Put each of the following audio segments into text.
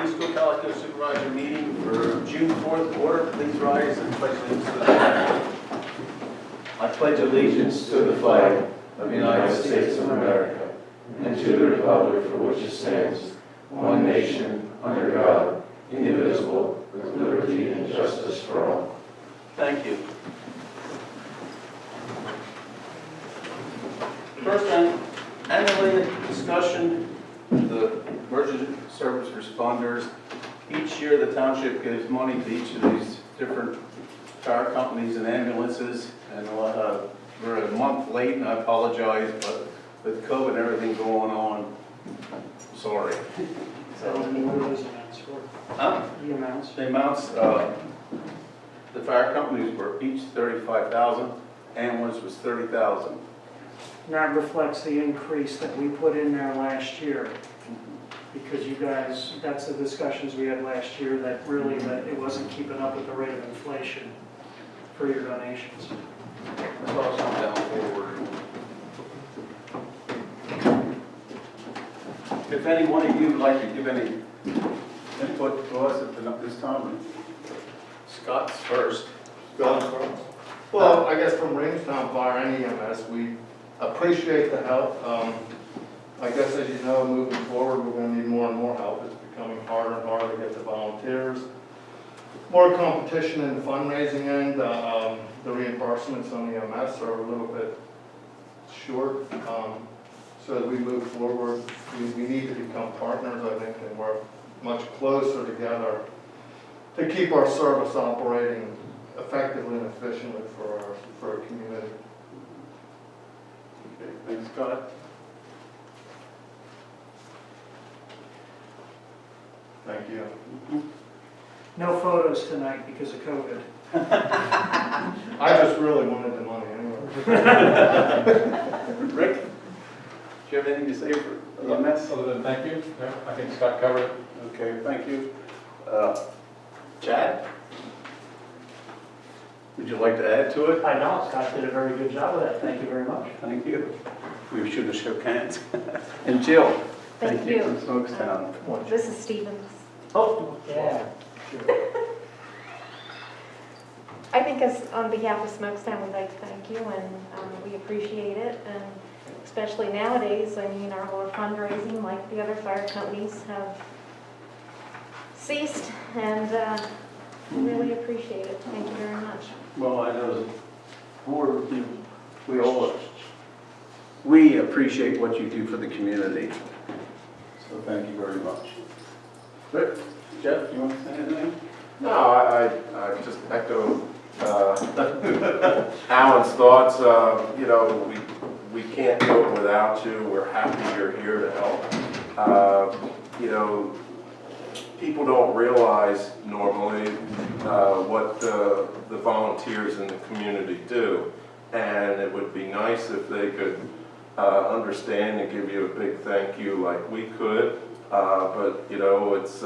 Tonight's Cocalico Supervisor meeting for June 4th. Order, please rise and pledge allegiance to the flag. I pledge allegiance to the flag of the United States of America and to the republic for which it stands, one nation, under God, indivisible, with liberty and justice for all. Thank you. First, annually discussion of the emergency service responders. Each year, the township gives money to each of these different fire companies and ambulances, and we're a month late, and I apologize, but with COVID and everything going on, sorry. So what are those amounts for? Huh? The amounts? The amounts, the fire companies were each $35,000, ambulance was $30,000. And that reflects the increase that we put in there last year. Because you guys, that's the discussions we had last year, that really that it wasn't keeping up with the rate of inflation for your donations. That's also down forward. If any one of you would like to give any input to us at this time, Scott's first. Well, I guess from Rangestown Fire and EMS, we appreciate the help. I guess as you know, moving forward, we're going to need more and more help. It's becoming harder and harder to get the volunteers. More competition in the fundraising end. The reimbursements on EMS are a little bit short. So as we move forward, we need to become partners, I think, and work much closer together to keep our service operating effectively and efficiently for our community. Okay, thanks, Scott. Thank you. No photos tonight because of COVID. I just really wanted the money anyway. Rick, do you have anything to say for EMS? Other than thank you, no, I think Scott covered it. Okay, thank you. Chad? Would you like to add to it? I know, Scott did a very good job with that. Thank you very much. Thank you. We should have shook hands. And Jill? Thank you. From Smokestown. This is Stevens. Oh, yeah. I think on behalf of Smokestown, we'd like to thank you, and we appreciate it. And especially nowadays, I mean, our whole fundraising, like the other fire companies, have ceased, and we really appreciate it. Thank you very much. Well, I know we appreciate what you do for the community. So thank you very much. Rick, Jeff, you want to say anything? No, I just echo Alan's thoughts. You know, we can't do it without you. We're happy you're here to help. You know, people don't realize normally what the volunteers in the community do, and it would be nice if they could understand and give you a big thank you like we could. But you know, it's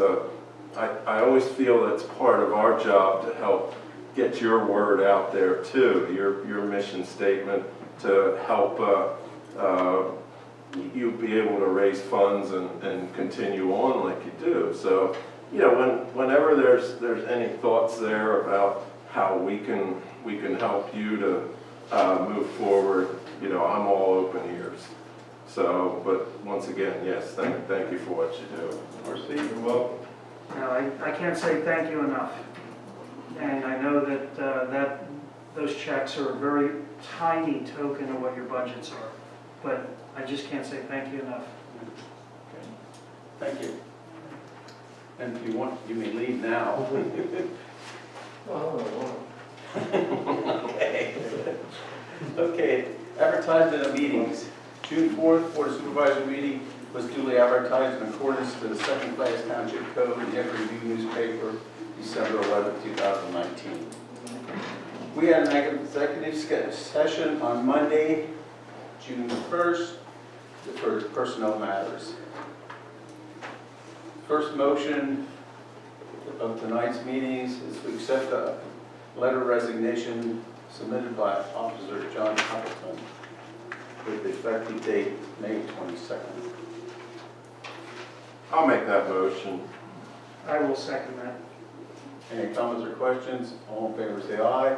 I always feel it's part of our job to help get your word out there too, your mission statement, to help you be able to raise funds and continue on like you do. So, you know, whenever there's any thoughts there about how we can help you to move forward, you know, I'm all open ears. So, but once again, yes, thank you for what you do. Marcy? You're welcome. No, I can't say thank you enough. And I know that those checks are a very tiny token of what your budgets are. But I just can't say thank you enough. Okay. Thank you. And if you want, you may leave now. Okay. Okay, advertisement of meetings. June 4th, Board of Supervisor meeting was duly advertised in accordance to the second-class Township Code in the Equity Review newspaper, December 11, 2019. We had an executive session on Monday, June 1st, for personnel matters. First motion of tonight's meetings is to accept a letter of resignation submitted by Officer John Appleton with the effective date May 22nd. I'll make that motion. I will second that. Any comments or questions? All in favor, say aye.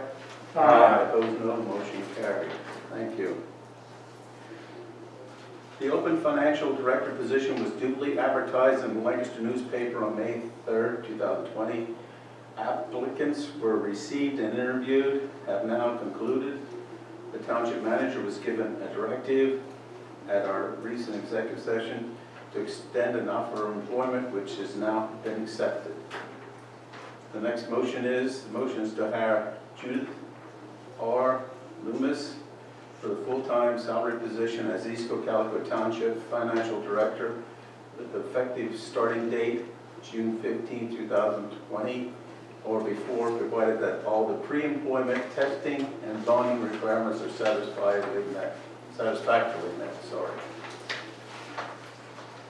Aye. Opposed, no. Motion carried. Thank you. The open financial director position was duly advertised in the Lancaster newspaper on May 3rd, 2020. Applicants were received and interviewed, have now concluded. The township manager was given a directive at our recent executive session to extend an offer of employment, which has now been accepted. The next motion is to hire Judith R. Loomis for the full-time salary position as East Cocalico Township Financial Director with the effective starting date June 15, 2020 or before, provided that all the pre-employment testing and zoning requirements are satisfactorily met.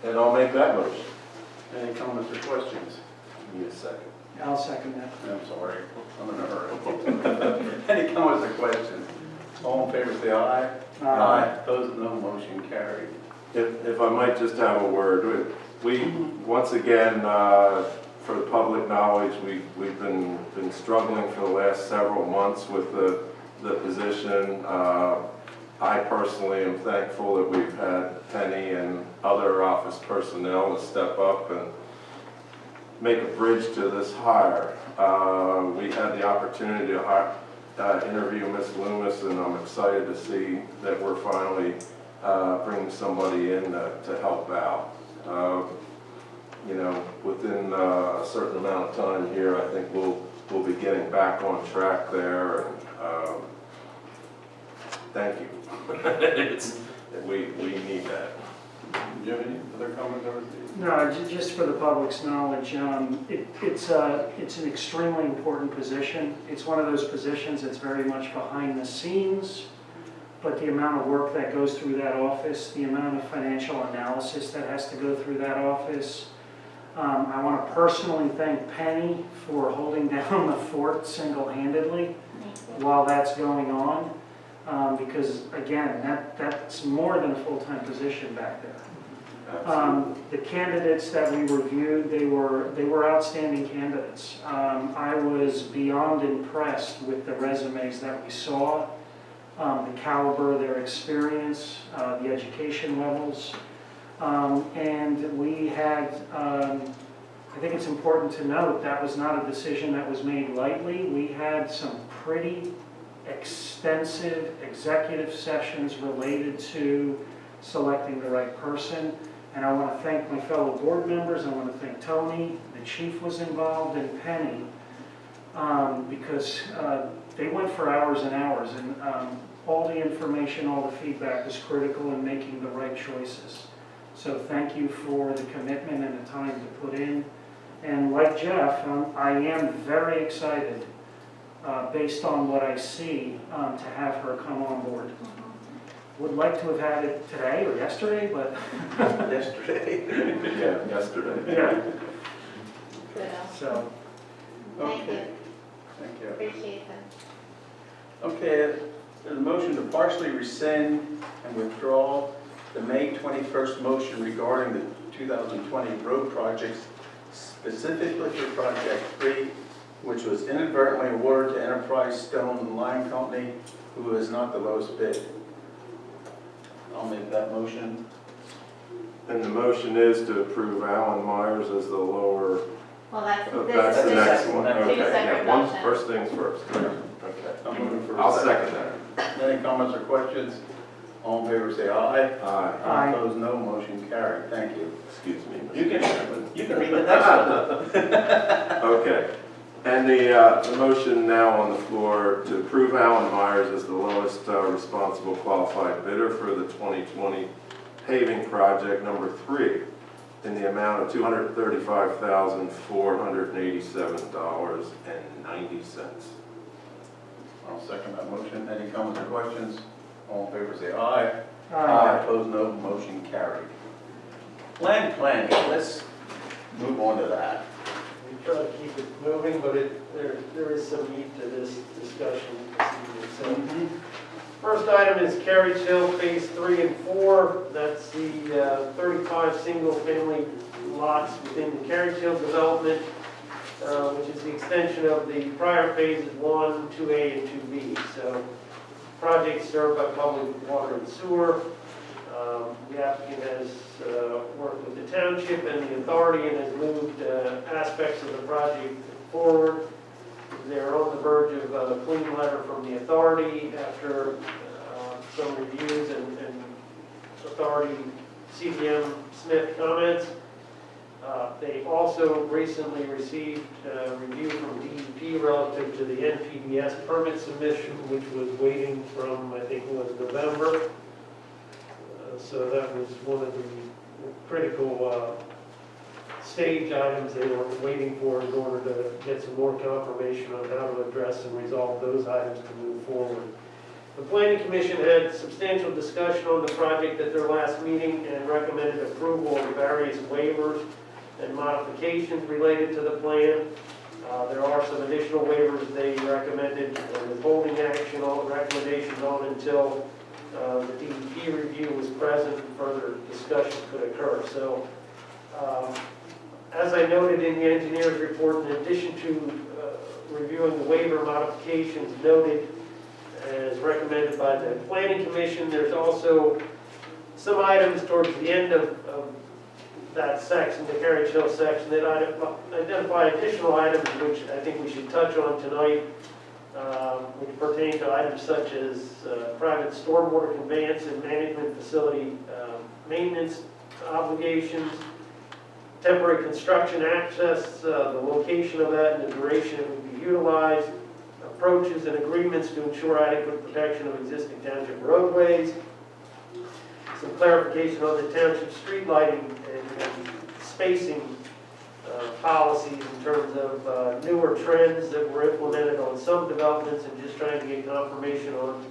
And I'll make that motion. Any comments or questions? Need a second. I'll second that. I'm sorry, I'm in a hurry. Any comments or questions? All in favor, say aye. Opposed, no. Motion carried. If I might just have a word, we once again, for the public knowledge, we've been struggling for the last several months with the position. I personally am thankful that we've had Penny and other office personnel to step up and make a bridge to this hire. We had the opportunity to interview Ms. Loomis, and I'm excited to see that we're finally bringing somebody in to help out. You know, within a certain amount of time here, I think we'll be getting back on track there. And thank you. We need that. Do you have any other comments or? No, just for the public's knowledge, it's an extremely important position. It's one of those positions that's very much behind the scenes, but the amount of work that goes through that office, the amount of financial analysis that has to go through that office. I want to personally thank Penny for holding down the fort single-handedly while that's going on, because again, that's more than a full-time position back there. The candidates that we reviewed, they were outstanding candidates. I was beyond impressed with the resumes that we saw, the caliber of their experience, the education levels, and we had, I think it's important to note, that was not a decision that was made lightly. We had some pretty extensive executive sessions related to selecting the right person. And I want to thank my fellow board members. I want to thank Tony, the chief was involved, and Penny, because they went for hours and hours, and all the information, all the feedback is critical in making the right choices. So thank you for the commitment and the time to put in. And like Jeff, I am very excited, based on what I see, to have her come on board. Would like to have had it today or yesterday, but Yesterday. Yeah, yesterday. yeah. Good. So Thank you. Thank you. Appreciate that. Okay, there's a motion to partially rescind and withdraw the May 21st motion regarding the 2020 road projects, specifically for Project 3, which was inadvertently awarded to Enterprise Stone and Lime Company, who is not the lowest bid. I'll make that motion. And the motion is to approve Alan Myers as the lower. Well, that's That's the next one. Two Okay, separate yeah, motions. first things first. Okay. I'm moving for a I'll second that. Any comments or questions? All in favor, say aye. Aye. Aye. Opposed, no. Motion carried. Thank you. Excuse me. Mr. You can read the next one. Okay. And the motion now on the floor to approve Alan Myers as the lowest responsible qualified bidder for the 2020 paving project number 3 in the amount of $235,487.90. I'll second that motion. Any comments or questions? All in favor, say aye. Aye. Opposed, no. Motion carried. Land planning, let's move on to that. We try to keep it moving, but there is some meat to this discussion this evening. So First item is Carriage Hill Phase 3 and 4. That's the 35 single-family lots within the Carriage Hill development, which is the extension of the prior phases 1, 2A, and 2B. So projects served by public water and sewer. The applicant has worked with the township and the authority and has moved aspects of the project forward. They're on the verge of a clean letter from the authority after some reviews and authority CPM Smith comments. They also recently received a review from DEP relative to the NPDS permit submission, which was waiting from, I think it was November. So that was one of the critical stage items they were waiting for in order to get some more confirmation on how to address and resolve those items to move forward. The Planning Commission had substantial discussion on the project at their last meeting and recommended approval of various waivers and modifications related to the plan. There are some additional waivers they recommended withholding action on recommendations on until the DEP review was present and further discussion could occur. So, as I noted in the engineer's report, in addition to reviewing the waiver modifications noted as recommended by the Planning Commission, there's also some items towards the end of that section, the Carriage Hill section, that identify additional items which I think we should touch on tonight, which pertain to items such as private stormwater conveyance and management facility maintenance obligations, temporary construction access, the location of that and the duration it would be utilized, approaches and agreements to ensure adequate protection of existing township roadways, some clarification on the township street lighting and spacing policies in terms of newer trends that were implemented on some developments, and just trying to get confirmation on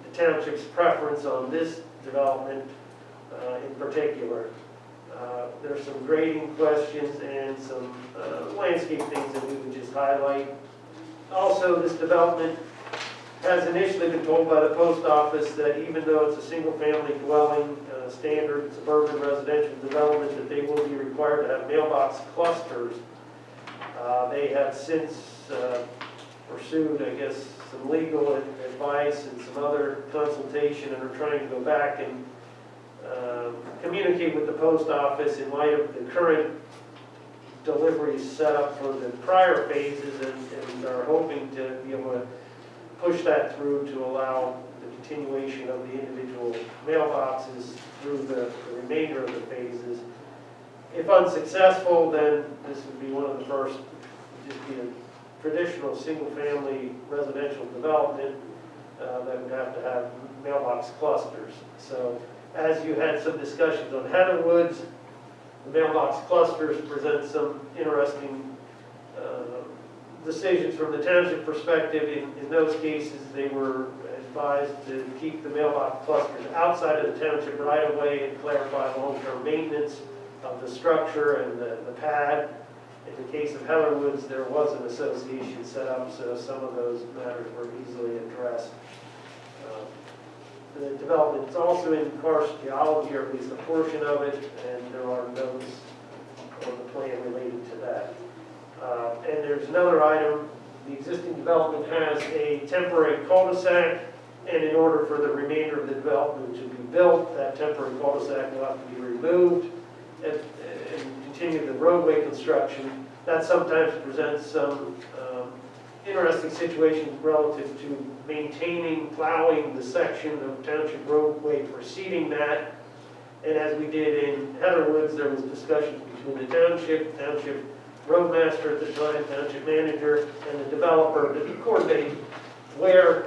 the township's preference on this development in particular. There's some grading questions and some landscape things that we would just highlight. Also, this development has initially been told by the post office that even though it's a single-family dwelling, standard suburban residential development, that they will be required to have mailbox clusters. They have since pursued, I guess, some legal advice and some other consultation, and are trying to go back and communicate with the post office in light of the current deliveries set up for the prior phases, and are hoping to be able to push that through to allow the continuation of the individual mailboxes through the remainder of the phases. If unsuccessful, then this would be one of the first, just be a traditional single-family residential development that would have to have mailbox clusters. So, as you had some discussions on Heatherwoods, the mailbox clusters present some interesting decisions from the township perspective. In those cases, they were advised to keep the mailbox clusters outside of the township right away and clarify long-term maintenance of the structure and the pad. In the case of Heatherwoods, there was an association set up, so some of those matters were easily addressed. The development is also in karst geology, or at least a portion of it, and there are notes on the plan related to that. And there's another item. The existing development has a temporary cul-de-sac, and in order for the remainder of the development to be built, that temporary cul-de-sac will have to be removed and continue the roadway construction. That sometimes presents some interesting situations relative to maintaining, plowing the section of township roadway preceding that. And as we did in Heatherwoods, there was discussions between the township roadmaster at the time, township manager, and the developer to coordinate where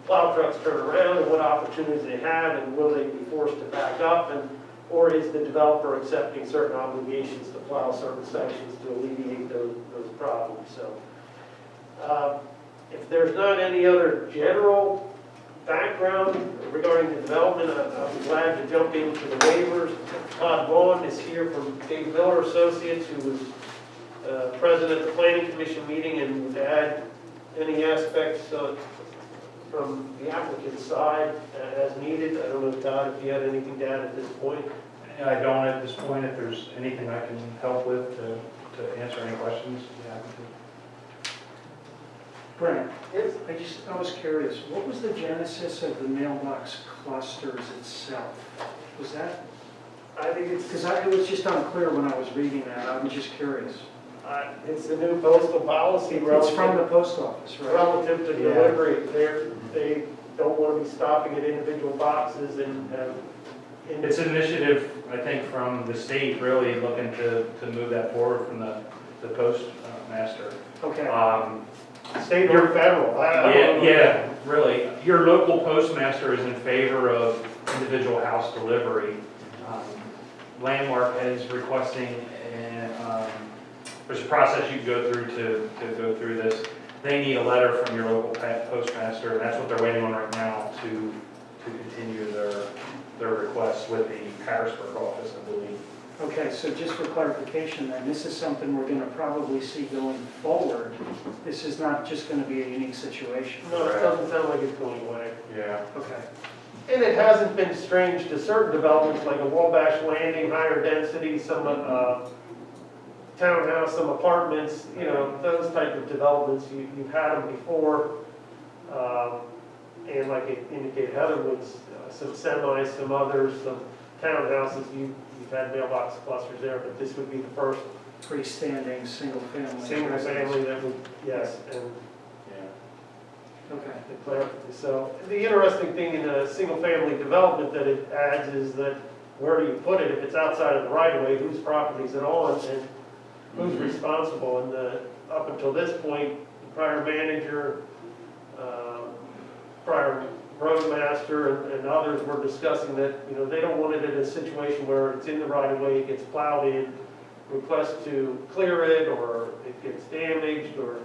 plow trucks turn around and what opportunities they have, and will they be forced to back up, or is the developer accepting certain obligations to plow certain sections to alleviate those problems. So if there's not any other general background regarding the development, I'm glad to jump into the waivers. Todd Vaughn is here from Dave Miller Associates, who was present at the Planning Commission meeting, and would add any aspects from from the applicant's side as needed. I don't know, Todd, if you had anything to add at this point? I don't at this point. If there's anything I can help with to answer any questions, yeah, I can do. Brent, Yes. I was curious, what was the genesis of the mailbox clusters itself? Was that, I think because it was just unclear when I was reading that, I'm just curious. it's the new postal policy It's from the relative, post office, right? relative to Yeah. delivery. They don't want to be stopping at individual boxes and, It's an initiative, I think, from the state really looking to move that forward from the postmaster. Okay, state or federal. I don't know. Yeah, really. Your local postmaster is in favor of individual house delivery. Landmark is requesting, and there's a process you can go through to go through this. They need a letter from your local postmaster, and that's what they're waiting on right now to continue their request with the Harrisburg office, I believe. okay, so just for clarification then, this is something we're gonna probably see going forward. This is not just gonna be a unique situation. No, it doesn't sound like it's going away. Yeah. Okay, And it hasn't been strange to certain developments like a Wabash Landing, higher density, some townhouse, some apartments, you know, those type of developments, you've had them before. And like it indicated, Heather was some semis, some others, some townhouses, you've had mailbox clusters there, but this would be the first freestanding, single family. single residence. family that would, yes, and Okay, declare. So the interesting thing in a single-family development that it adds is that where do you put it? If it's outside of the right-of-way, whose property is it on and who's responsible? And up until this point, the prior manager, prior roadmaster and others were discussing that, you know, they don't want it in a situation where it's in the right-of-way, it gets plowed in, request to clear it, or it gets damaged, or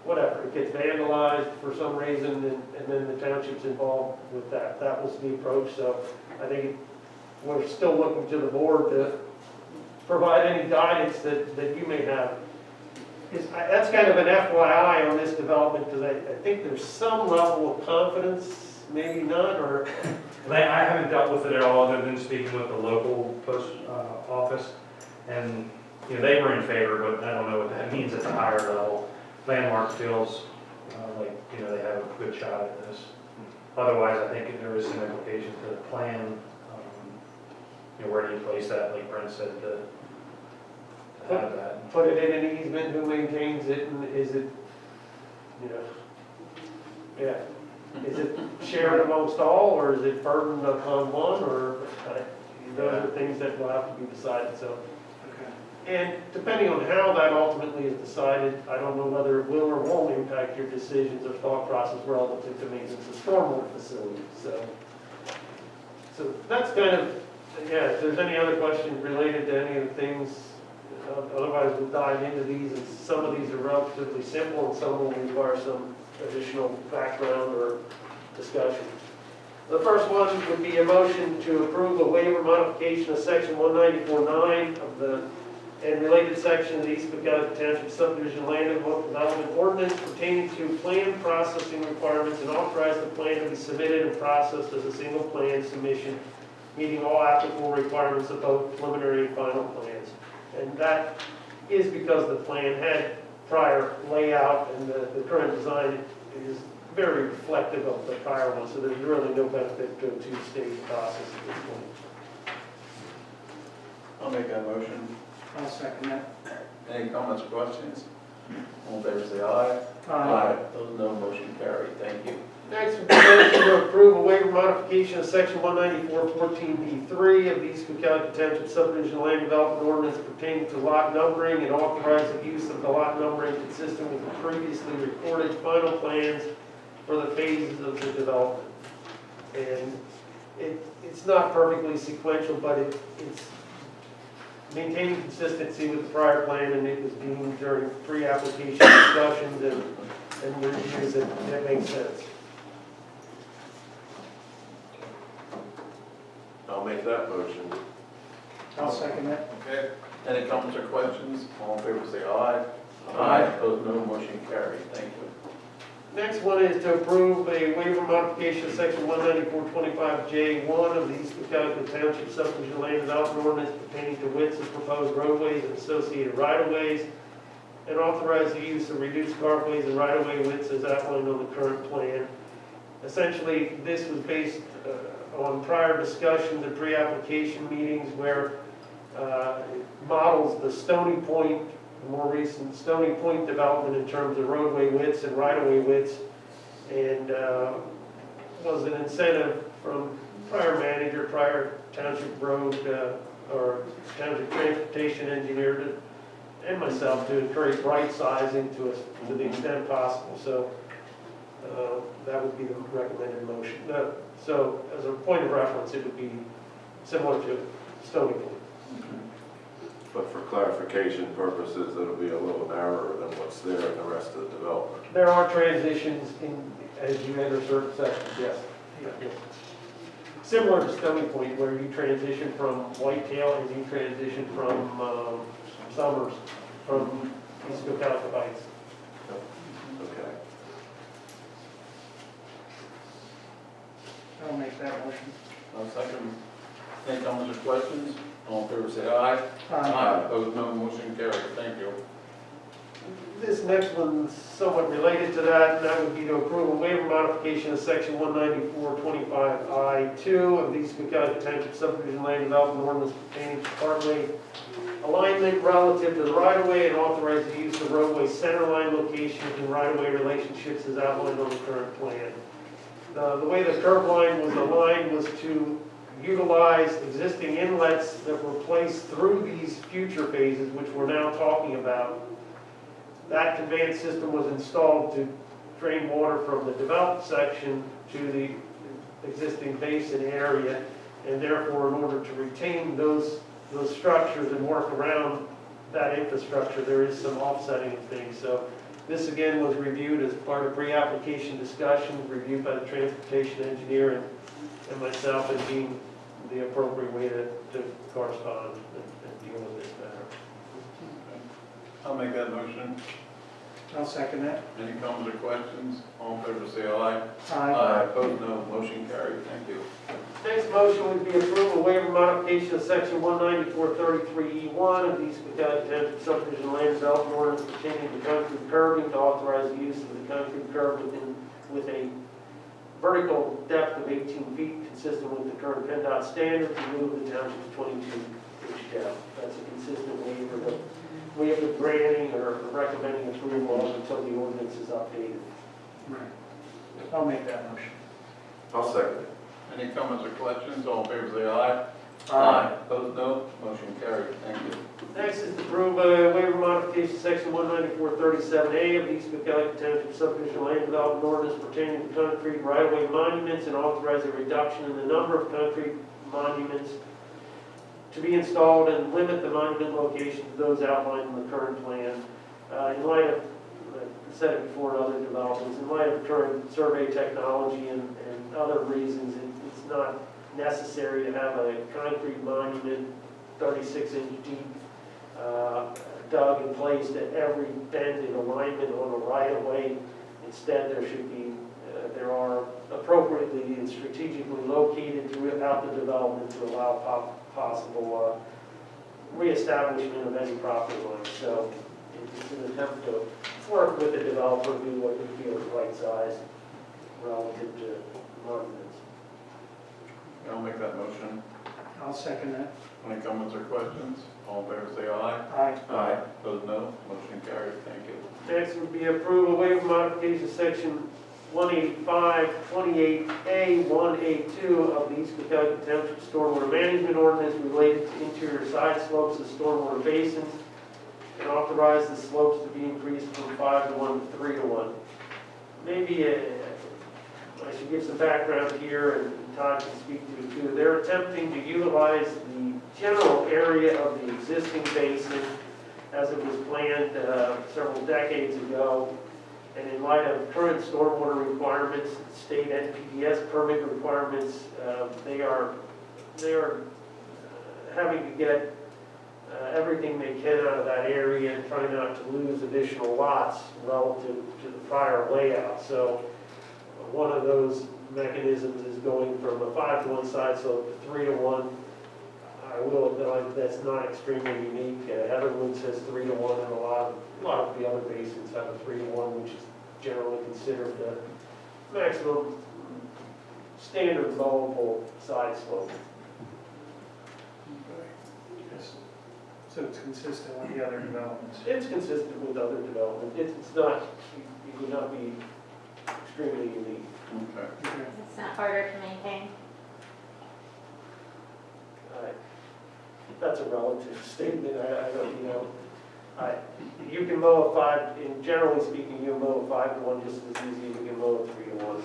whatever, it gets vandalized for some reason, and then the township's involved with that. That was the approach, so I think we're still looking to the board to provide any guidance that you may have. That's kind of an FYI on this development, because I think there's some level of confidence, maybe not, or... I haven't dealt with it at all, other than speaking with the local post office, and, you know, they were in favor, but I don't know what that means at the higher level. Landmark feels like, you know, they have a good shot at this. Otherwise, I think there is some implication to the plan. You know, where do you place that, like Brent said, to have that? Put it in an easement, who maintains it, and is it, you know, yeah, is it shared amongst all, or is it burdened upon one, or, those are things that will have to be decided, so. okay. And depending on how that ultimately is decided, I don't know whether it will or won't impact your decisions or thought process relative to maintenance of stormwater facilities, so. So that's kind of, yeah, if there's any other questions related to any of the things, otherwise we'll dive into these, and some of these are relatively simple, and some will require some additional background or discussion. The first one would be a motion to approve a waiver modification of section 194.9 of the and related section of the East Cocalico Township subdivision land development ordinance pertaining to plan processing requirements, and authorize the plan to be submitted and processed as a single plan submission, meeting all applicable requirements of both preliminary and final plans. And that is because the plan had prior layout, and the current design is very reflective of the prior one, so there's really no benefit to a two-stage process at this point. I'll make that motion. I'll second that. Any comments or questions? All in favor, say aye. Those no, motion carried. Thank you. Next, we motion to approve a waiver modification of section 194.14B3 of the East Cocalico Township subdivision land development ordinance pertaining to lot numbering, and authorize the use of the lot numbering consistent with the previously recorded final plans for the phases of the development. And it's not perfectly sequential, but it's maintaining consistency with the prior plan, and it was deemed during pre-application discussions and reviews that makes sense. I'll make that motion. I'll second that. Okay. Any comments or questions? All in favor, say aye. Those no, motion carried. Thank you. Next one is to approve a waiver modification of section 194.25J1 of the East Cocalico Township subdivision land development ordinance pertaining to widths of proposed roadways and associated right-of-ways, and authorize the use of reduced carways and right-of-way widths as outlined on the current plan. Essentially, this was based on prior discussions and pre-application meetings where it models the Stony Point, more recent Stony Point development in terms of roadway widths and right-of-way widths, and was an incentive from prior manager, prior township road or township transportation engineer and myself to encourage right sizing to the extent possible. So that would be the recommended motion. So as a point of reference, it would be similar to Stony Point. But for clarification purposes, it'll be a little narrower than what's there in the rest of the development. There are transitions as you enter certain sections, yes. Yes. Similar to Stony Point, where you transition from Whitetail and you transition from Summers, from East Cocalico Heights. Okay. I'll make that motion. I'll second. Any comments or questions? All in favor say aye. Aye. Opposed, no. Motion carried. Thank you. This next one's somewhat related to that, and that would be to approve a waiver modification of section 194.25I2 of the East Cocalico Township subdivision land development ordinance pertaining to carway alignment relative to the right-of-way, and authorize the use of roadway centerline locations and right-of-way relationships as outlined on the current plan. The way the curb line was aligned was to utilize existing inlets that were placed through these future phases, which we're now talking about. That conveyance system was installed to drain water from the developed section to the existing basin area, and therefore, in order to retain those structures and work around that infrastructure, there is some offsetting of things. So this again was reviewed as part of pre-application discussions, reviewed by the transportation engineer and myself, as being the appropriate way to correspond and deal with this matter. I'll make that motion. I'll second that. Any comments or questions? All in favor say aye. Aye. Opposed, no. Motion carried. Thank you. Next motion would be approval of waiver modification of section 194.33E1 of the East Cocalico Township subdivision land development ordinance pertaining to concrete curbing, to authorize the use of the concrete curb with a vertical depth of 18 feet consistent with the current PennDOT standard to move the township's 22-inch depth. That's a consistent waiver that we have been granting or recommending approval of until the ordinance is updated. Right. I'll make that motion. I'll second it. Any comments or questions? All in favor say aye. Opposed, no. Motion carried. Thank you. Next is to approve a waiver modification section 194.37A of the East Cocalico Township subdivision land development ordinance pertaining to concrete right-of-way monuments, and authorize a reduction in the number of concrete monuments to be installed and limit the monument locations to those outlined in the current plan. In light of, I said it before in other developments, in light of current survey technology and other reasons, it's not necessary to have a concrete monument 36-inch deep dug and placed at every bend in alignment on a right-of-way. Instead, there are appropriately and strategically located throughout the development to allow possible reestablishment of any property line. So it's an attempt to work with the developer, do what we feel is right size relative to monuments. I'll make that motion. I'll second that. Any comments or questions? All in favor say aye. Aye. Opposed, no. Motion carried. Thank you. Next would be approval waiver modification section 185.28A1A2 of the East Cocalico Township Stormwater Management Ordinance related to interior side slopes of stormwater basins, and authorize the slopes to be increased from 5 to 1 to 3 to 1. Maybe I should give some background here, and Todd can speak to it too. They're attempting to utilize the general area of the existing basin as it was planned several decades ago. And in light of current stormwater requirements, state NPDS permit requirements, they are having to get everything they can out of that area and try not to lose additional lots relative to the prior layout. So one of those mechanisms is going from a 5-to-1 side slope to 3-to-1. I will acknowledge that's not extremely unique. Heatherwood says 3-to-1, and a lot of the other basins have a 3-to-1, which is generally considered the maximum standard mowable side slope. So it's consistent with the other developments. It's consistent with other development. It's not, it would not be extremely unique. Okay. Okay. It's not harder to maintain. That's a relative statement. I don't, you know, you can mow a 5, in generally speaking, you can mow a 5-to-1 just as easy as you can mow a 3-to-1.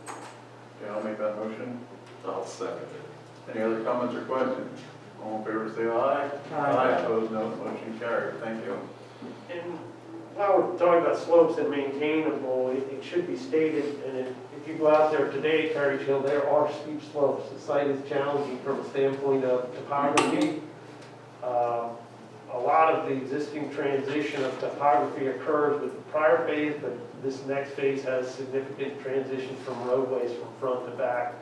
Okay, I'll make that motion. I'll second it. Any other comments or questions? All in favor, say aye. Aye. Opposed, no. Motion carried. Thank you. And while we're talking about slopes and maintainable, it should be stated, and if you go out there today, Carriage Hill, there are steep slopes. The site is challenging from a standpoint of topography. A lot of the existing transition of topography occurs with the prior phase, but this next phase has significant transition from roadways from front to back.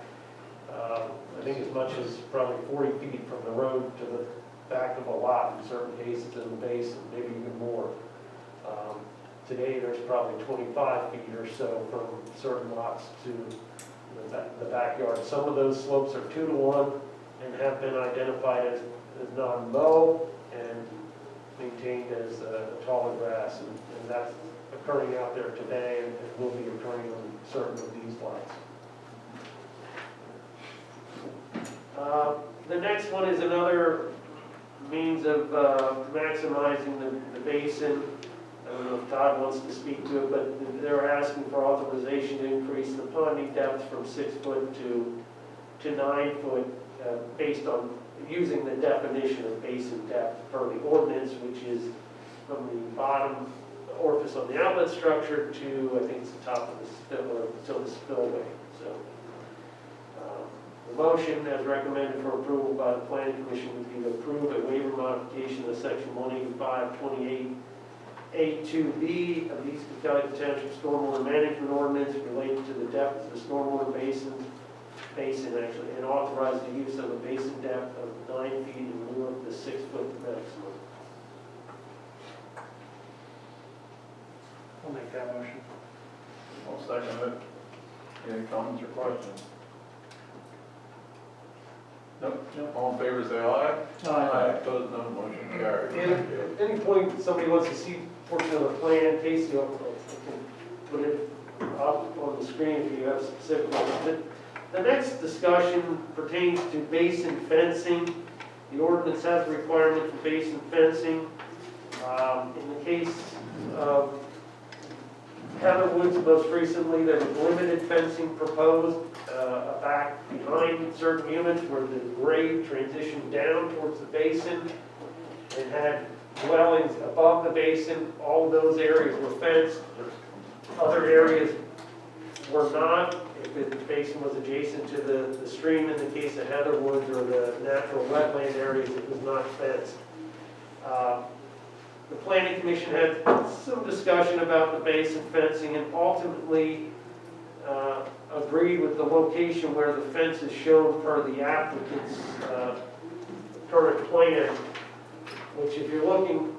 I think as much as probably 40 feet from the road to the back of a lot in certain cases in the basin, maybe even more. Today, there's probably 25 feet or so from certain lots to the backyard. Some of those slopes are 2-to-1 and have been identified as non-mow and maintained as taller grass, and that's occurring out there today and will be occurring on certain of these lots. The next one is another means of maximizing the basin. I don't know if Todd wants to speak to it, but they're asking for authorization to increase the ponding depth from 6 foot to 9 foot based on using the definition of basin depth per the ordinance, which is from the bottom orifice on the outlet structure to, I think it's the top of the spillway, to the spillway. So the motion as recommended for approval by the Planning Commission would be to approve a waiver modification of section 185-28 A2B of the East Cocalico Township Stormwater Management Ordinance related to the depth of the stormwater basin actually, and authorize the use of a basin depth of 9 feet in lieu of the 6-foot maximum. I'll make that motion. I'll second it. Any comments or questions? Nope. All in favor, say aye. Aye. Opposed, no. Motion carried. And at any point somebody wants to see a portion of the plan, Casey, I can put it up on the screen if you have specific ones. The next discussion pertains to basin fencing. The ordinance has a requirement for basin fencing. In the case of Heatherwoods, most recently, there was limited fencing proposed back behind certain units where the grade transitioned down towards the basin and had dwellings above the basin. All of those areas were fenced. Other areas were not. If the basin was adjacent to the stream in the case of Heatherwoods or the natural wetland areas, it was not fenced. The Planning Commission had some discussion about the basin fencing and ultimately agreed with the location where the fence is shown per the applicant's current plan, which if you're looking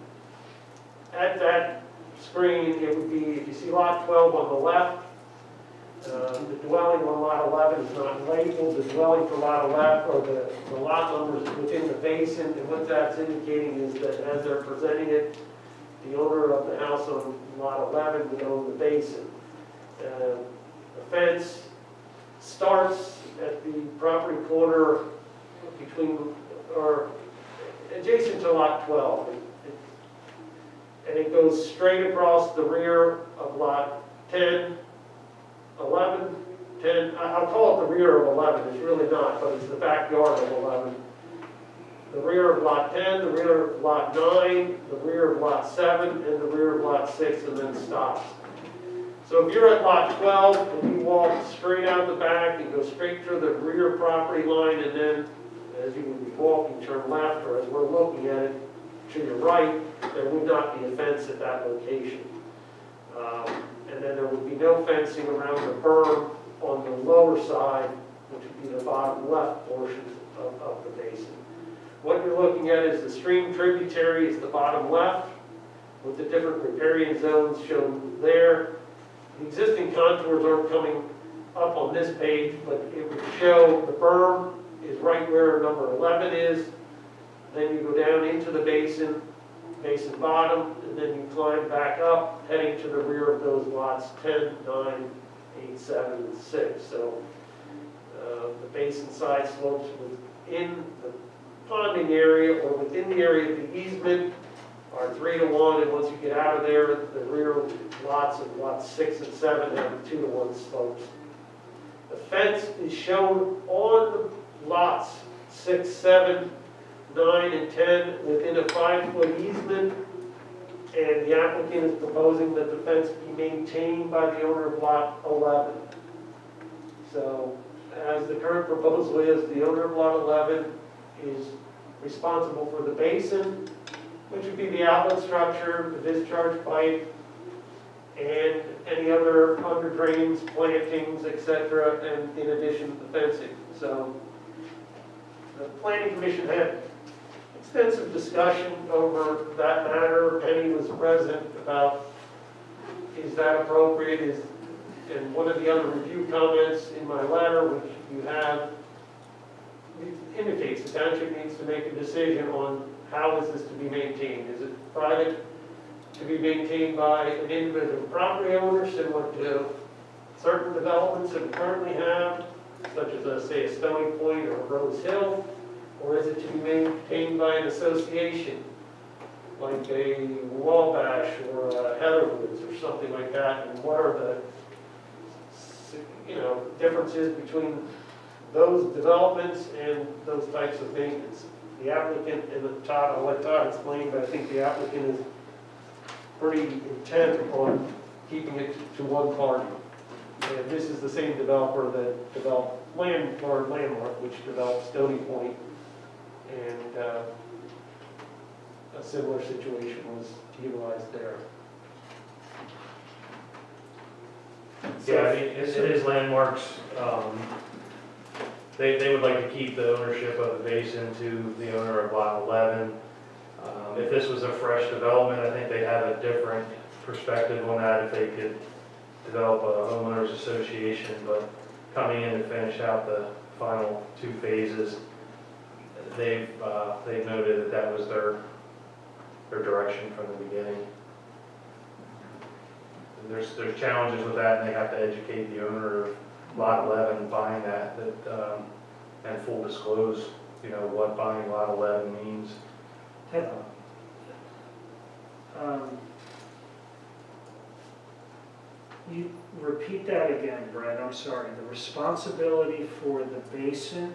at that screen, it would be, if you see lot 12 on the left, the dwelling on lot 11 is not labeled. The dwelling for lot 11, or the lot numbers within the basin, and what that's indicating is that as they're presenting it, the owner of the house on lot 11 would own the basin. The fence starts at the property corner between, or adjacent to lot 12. And it goes straight across the rear of lot 10, 11, 10, I'll call it the rear of 11, it's really not, but it's the backyard of 11. The rear of lot 10, the rear of lot 9, the rear of lot 7, and the rear of lot 6, and then stops. So if you're at lot 12, and you walk straight out the back and go straight through the rear property line, and then as you would be walking, turn left, or as we're looking right, there would not be a fence at that location. And then there would be no fencing around the berm on the lower side, which would be the bottom left portion of the basin. What you're looking at is the stream tributary is the bottom left, with the different riparian zones shown there. The existing contours aren't coming up on this page, but it would show the berm is right where number 11 is. Then you go down into the basin bottom, and then you climb back up, heading to the rear of those lots 10, 9, 8, 7, and 6. So the basin side slopes within the ponding area or within the area of the easement are 3 to 1, and once you get out of there, the rear lots of lots 6 and 7 have 2 to 1 slopes. The fence is shown on lots 6, 7, 9, and 10 within a 5-foot easement, and the applicant is proposing that the fence be maintained by the owner of lot 11. So, as the current proposal is, the owner of lot 11 is responsible for the basin, which would be the outlet structure, the discharge pipe, and any other under drains, plantings, etc., and in addition to the fencing. So, the Planning Commission had extensive discussion over that matter. Penny was present about, is that appropriate? And one of the other review comments in my letter, which you have, indicates the township needs to make a decision on how is this to be maintained. Is it private, to be maintained by an individual property owner, similar to certain developments that we currently have, such as, say, a Stony Point or Rose Hill? Or is it to be maintained by an association, like a Wabash or a Heatherwoods or something like that? And what are the, differences between those developments and those types of maintenance? The applicant and Todd, I'll let Todd explain, but I think the applicant is pretty intent on keeping it to one party. And this is the same developer that developed Landmark, which developed Stony Point. And a similar situation was utilized there. Yeah, I mean, it is Landmarks. They would like to keep the ownership of the basin to the owner of lot 11. If this was a fresh development, I think they have a different perspective on that if they could develop a homeowners association, but coming in to finish out the final 2 phases, they've noted that was their direction from the beginning. And there's challenges with that, and they have to educate the owner of lot 11 buying that and full disclose, what buying lot 11 means. You repeat that again, Brad, I'm sorry. The responsibility for the basin,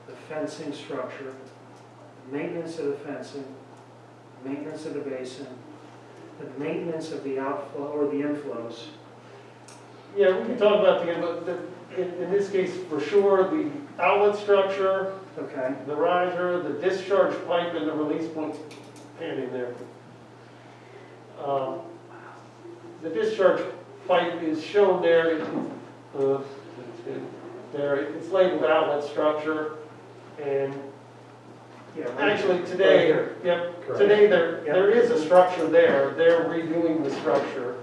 the fencing structure, maintenance of the fencing, maintenance of the basin, the maintenance of the outflow or the inflows. Yeah, we can talk about in this case, for sure, the outlet structure, Okay. the riser, the discharge pipe, and the release point hand in there. The discharge pipe is shown there. It's labeled outlet structure, and Yeah. actually today, Right here. yep, Correct. today there is a structure there. They're redoing the structure,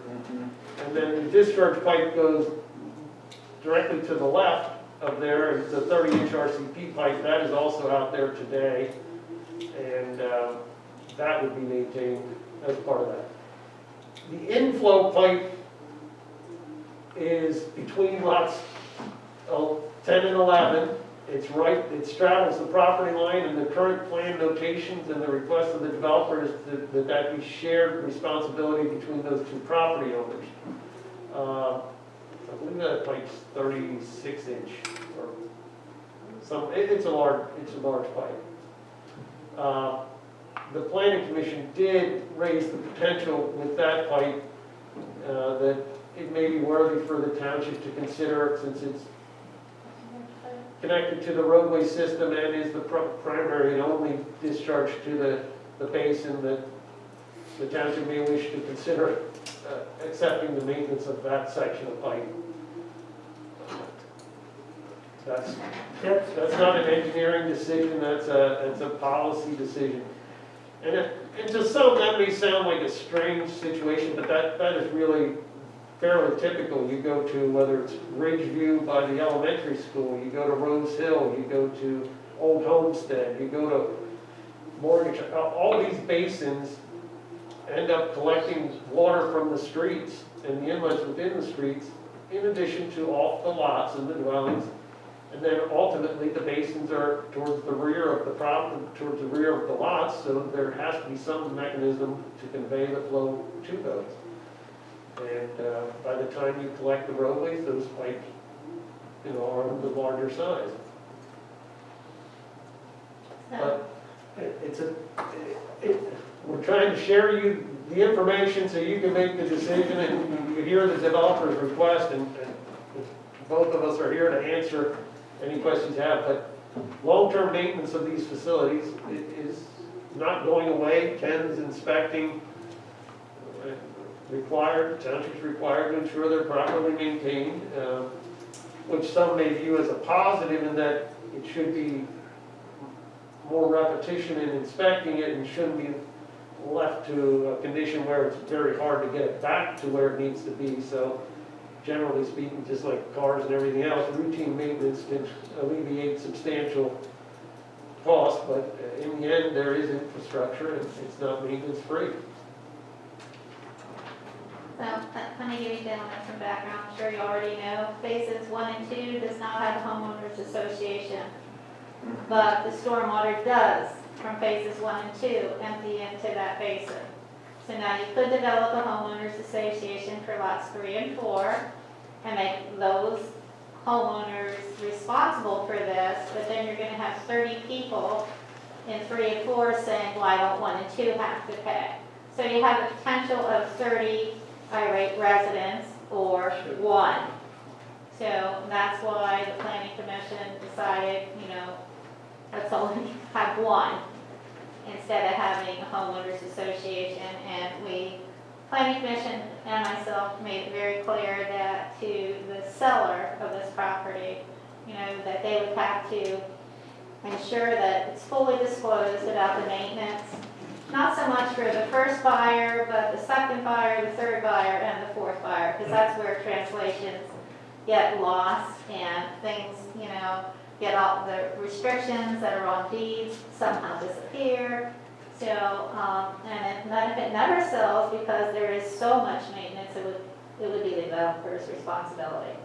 and then the discharge pipe goes directly to the left of there. It's a 30-inch RCP pipe that is also out there today, and that would be maintained as part of that. The inflow pipe is between lots 10 and 11. It straddles the property line, and the current plan notations and the request of the developer is that be shared responsibility between those 2 property owners. I believe that pipe's 36-inch or some. It's a large pipe. The Planning Commission did raise the potential with that pipe that it may be worthy for the township to consider, since it's connected to the roadway system and is the primary and only discharge to the basin, that the township may wish to consider accepting the maintenance of that section of pipe. That's not an engineering decision, that's a policy decision. And to some, that may sound like a strange situation, but that is really fairly typical. You go to, whether it's Ridgeview by the elementary school, you go to Rose Hill, you go to Old Homestead, you go to Mortgage, all these basins end up collecting water from the streets and the inlets within the streets, in addition to off the lots and the dwellings. And then ultimately, the basins are towards the rear of the property, towards the rear of the lots, so there has to be some mechanism to convey the flow to those. And by the time you collect the roadways, those pipes, are of the larger size. But we're trying to share you the information so you can make the decision, and you hear the developer's request, and both of us are here to answer any questions you have. But long-term maintenance of these facilities is not going away. Ken's inspecting, township's required to ensure they're properly maintained, which some may view as a positive in that it should be more repetition in inspecting it and shouldn't be left to a condition where it's very hard to get it back to where it needs to be. So generally speaking, just like cars and everything else, routine maintenance can alleviate substantial cost, but in the end, there is infrastructure and it's not maintenance free. So, let me give you gentlemen some background. I'm sure you already know, phases 1 and 2 does not have a homeowners association, but the stormwater does from phases 1 and 2 empty into that basin. So now you could develop a homeowners association for lots 3 and 4 and make those homeowners responsible for this, but then you're going to have 30 people in 3 and 4 saying, well, I don't 1 and 2 have to pay. So you have the potential of 30 irate residents or 1. So that's why the planning commission decided, let's only have 1 instead of having a homeowners association. And planning commission and myself made it very clear that to the seller of this property, that they would have to ensure that it's fully disclosed about the maintenance. Not so much for the first buyer, but the second buyer, the third buyer, and the fourth buyer, because that's where translations get lost and things, get all the restrictions that are on deeds somehow disappear. So, and then if it never sells because there is so much maintenance, it would be the developer's responsibility.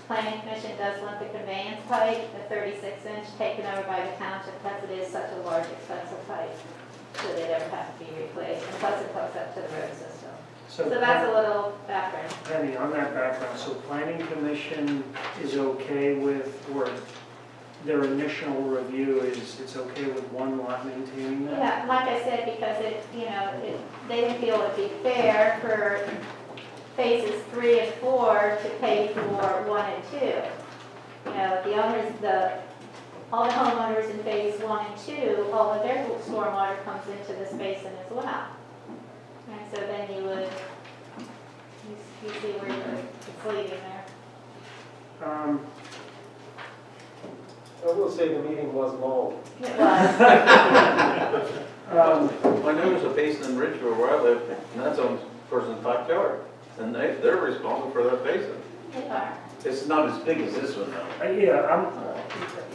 Planning Commission does want the conveyance pipe, the 36-inch, taken over by the township because it is such a large, expensive pipe. So they never have to be replaced, and plus it hooks up to the road system. So that's a little background. Penny, on that background, so planning commission is okay with, or their initial review is, it's okay with 1 lot maintaining that? Yeah, like I said, because they didn't feel it'd be fair for phases 3 and 4 to pay for 1 and 2. The owners, all the homeowners in phase 1 and 2, all of their stormwater comes into this basin as well. And so then you see where it's leading there. I will say the meeting was long. It was. I know there's a basin in Ridgeville where I live, and that's on a person's backyard, and they're responsible for that basin. They are. It's not as big as this one though.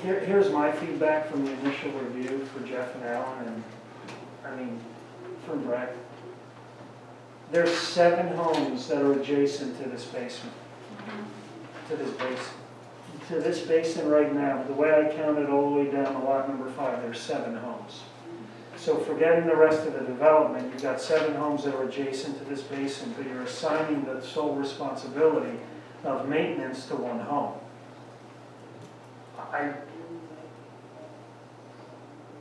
Here's my feedback from the initial review for Jeff and Alan, and from Brett. There's 7 homes that are adjacent to this basement, to this basin right now. The way I counted all the way down to lot number 5, there's 7 homes. So forgetting the rest of the development, you've got 7 homes that are adjacent to this basin, but you're assigning the sole responsibility of maintenance to 1 home.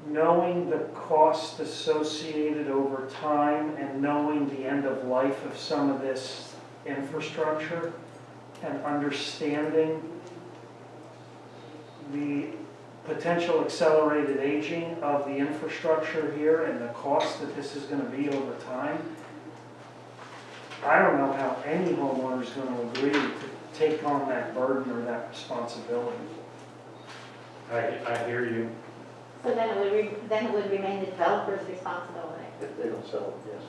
Knowing the cost associated over time and knowing the end of life of some of this infrastructure and understanding the potential accelerated aging of the infrastructure here and the cost that this is gonna be over time, I don't know how any homeowner is gonna agree to take on that burden or that responsibility. I hear you. So then it would remain the developer's responsibility. If they don't sell it, yes.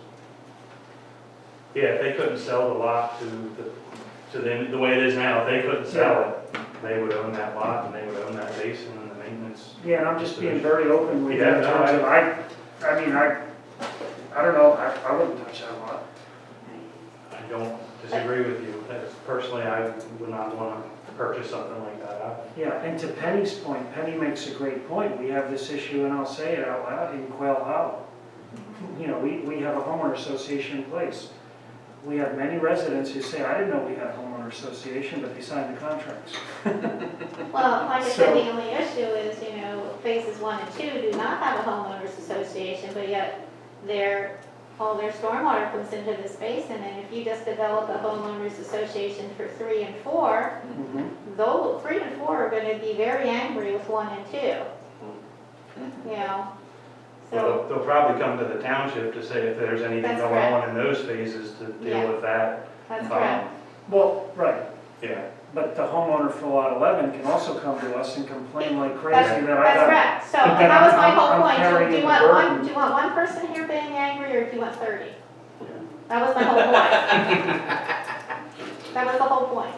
Yeah, if they couldn't sell the lot to the way it is now, if they couldn't sell it, they would own that lot and they would own that basin and the maintenance. Yeah, and I'm just being very open with you Yeah, in no, terms of, I mean, I don't know, I wouldn't touch that lot. I don't disagree with you. Personally, I would not want to purchase something like that. Yeah, and to Penny's point, Penny makes a great point. We have this issue, and I'll say it out loud, in Quail Hollow. You know, we have a homeowner association in place. We have many residents who say, I didn't know we had a homeowner association, but they signed the contracts. Well, like I said, So- the only issue is, phases 1 and 2 do not have a homeowners association, but yet all their stormwater comes into this basin, and if you just develop a homeowners association for 3 and 4, those 3 and 4 are gonna be very angry with 1 and 2. So, They'll probably come to the township to say if there's anything That's going correct. on in those phases to deal Yeah. with that. that's correct. Well, right, Yeah. but the homeowner for Lot 11 can also come to us and complain like crazy That's that I that's got. correct. So But then that was my I'm whole point. carrying Do you the want burden. do you want one person here being angry, or do you want 30? That was my whole point. That was the whole point.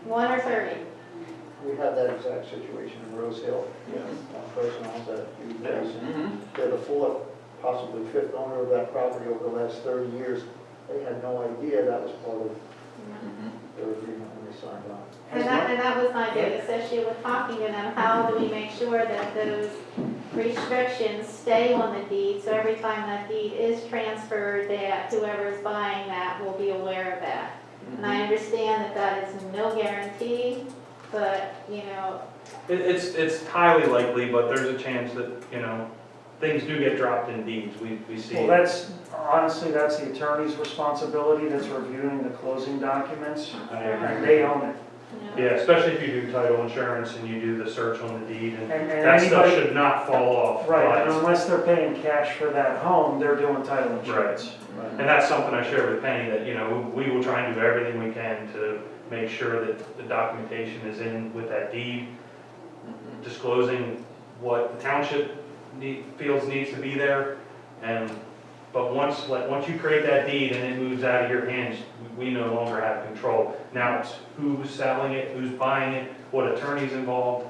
1 or 30. We had that exact situation in Rose Hill. Person owns that huge basin. They're the fourth, possibly fifth owner of that property over the last 30 years. They had no idea that was part of their agreement when they signed on. And that was my biggest issue with talking to them. How do we make sure that those restrictions stay on the deed? So every time that deed is transferred, that whoever is buying that will be aware of that. And I understand that that is no guarantee, but, It's highly likely, but there's a chance that, things do get dropped in deeds. We see. Well, that's, honestly, that's the attorney's responsibility that's reviewing the closing documents, and they own it. Yeah, especially if you do title insurance and you do the search on the deed, and And that stuff anybody, should not fall off. right, and but- unless they're paying cash for that home, they're doing title insurance. And that's something I shared with Penny, that, we will try and do everything we can to make sure that the documentation is in with that deed, disclosing what the township feels needs to be there. But once you create that deed and it moves out of your hands, we no longer have control. Now it's who's selling it, who's buying it, what attorney's involved,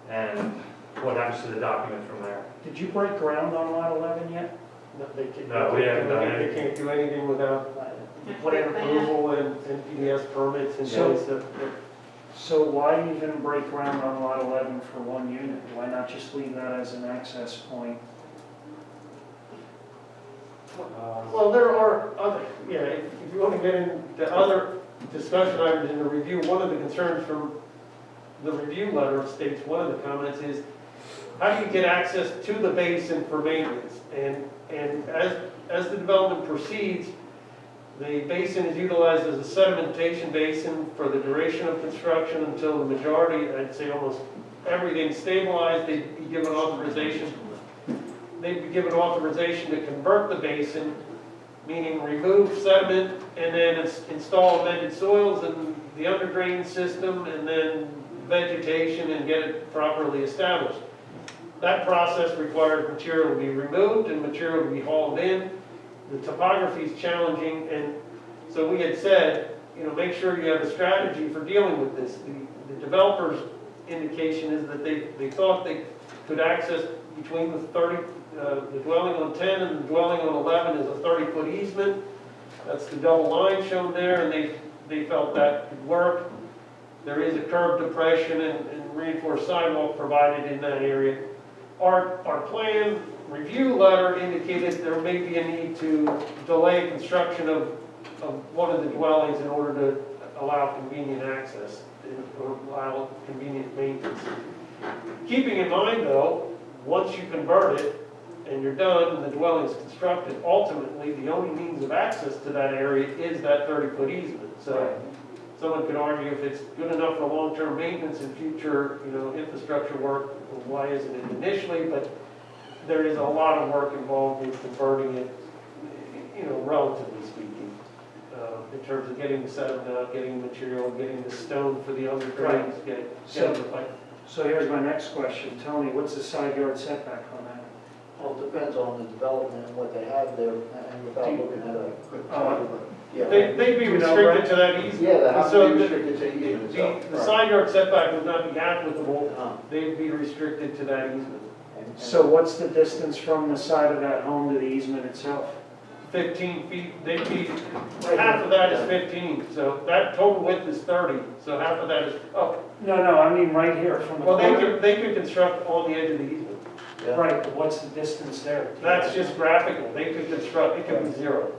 and what happens to the document from there. Did you break ground on Lot 11 yet? No, we haven't done They anything. can't do anything without plan approval and PDS permits and So- stuff. So why even break ground on Lot 11 for one unit? Why not just leave that as an access point? Well, there are other, if you want to get into other discussion items in the review, one of the concerns from the review letter states, one of the comments is, how do you get access to the basin for maintenance? And as the development proceeds, the basin is utilized as a sedimentation basin for the duration of construction until the majority, I'd say almost everything's stabilized. They'd be given authorization to convert the basin, meaning remove sediment and then install amended soils and the underdrain system and then vegetation and get it properly established. That process requires material to be removed and material to be hauled in. The topography is challenging, and so we had said, make sure you have a strategy for dealing with this. The developer's indication is that they thought they could access between the dwelling on 10 and the dwelling on 11 is a 30-foot easement. That's the double line shown there, and they felt that could work. There is a curb depression and reinforced sidewalk provided in that area. Our plan review letter indicated there may be a need to delay construction of one of the dwellings in order to allow convenient access or allow convenient maintenance. Keeping in mind, though, once you convert it and you're done and the dwelling is constructed, ultimately the only means of access to that area is that 30-foot easement. someone could argue if it's good enough for long-term maintenance and future, infrastructure work, why isn't it initially? But there is a lot of work involved in converting it, relatively speaking, in terms of getting the sediment out, getting the material, getting the stone for the underground, getting the pipe. So here's my next question. Tony, what's the side yard setback on that? Well, it depends on the development and what they have there, and without looking at a quick yeah. They'd be restricted to that easement. Yeah, they have So to be the- restricted to easement itself. The side yard setback would not be applicable, No. they'd be restricted to that easement. And- So what's the distance from the side of that home to the easement itself? 15 feet, they'd be, half of that is 15, so that total width is 30, so half of that is, No, I mean right here from the well, corner. they could construct on the edge of the easement. Yeah. Right, but what's the distance there? That's just graphical, they could construct, it could be 0.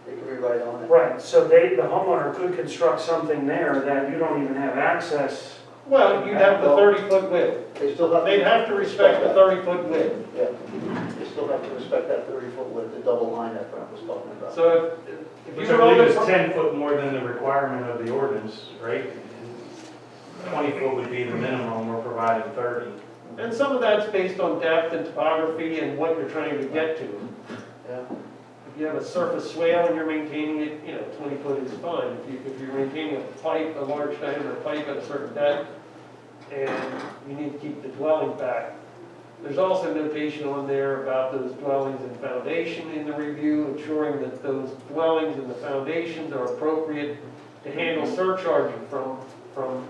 They can be right on it. Right, so the homeowner could construct something there that you don't even have access. Well, you'd have the 30-foot width, They still have. they'd have to respect the 30-foot width. Yeah, they still have to respect that 30-foot width, the double line that Frank was talking about. So if Which you I were on believe is the, 10 foot more than the requirement of the ordinance, right? 20 foot would be the minimum, we're providing 30. and some of that's based on depth and topography and what you're trying to get to. Yeah. If you have a surface swale and you're maintaining it, 20 foot is fine. If you're maintaining a pipe, a large diameter pipe at a certain depth, and you need to keep the dwelling back. There's also notation on there about those dwellings and foundation in the review, ensuring that those dwellings and the foundations are appropriate to handle surcharging from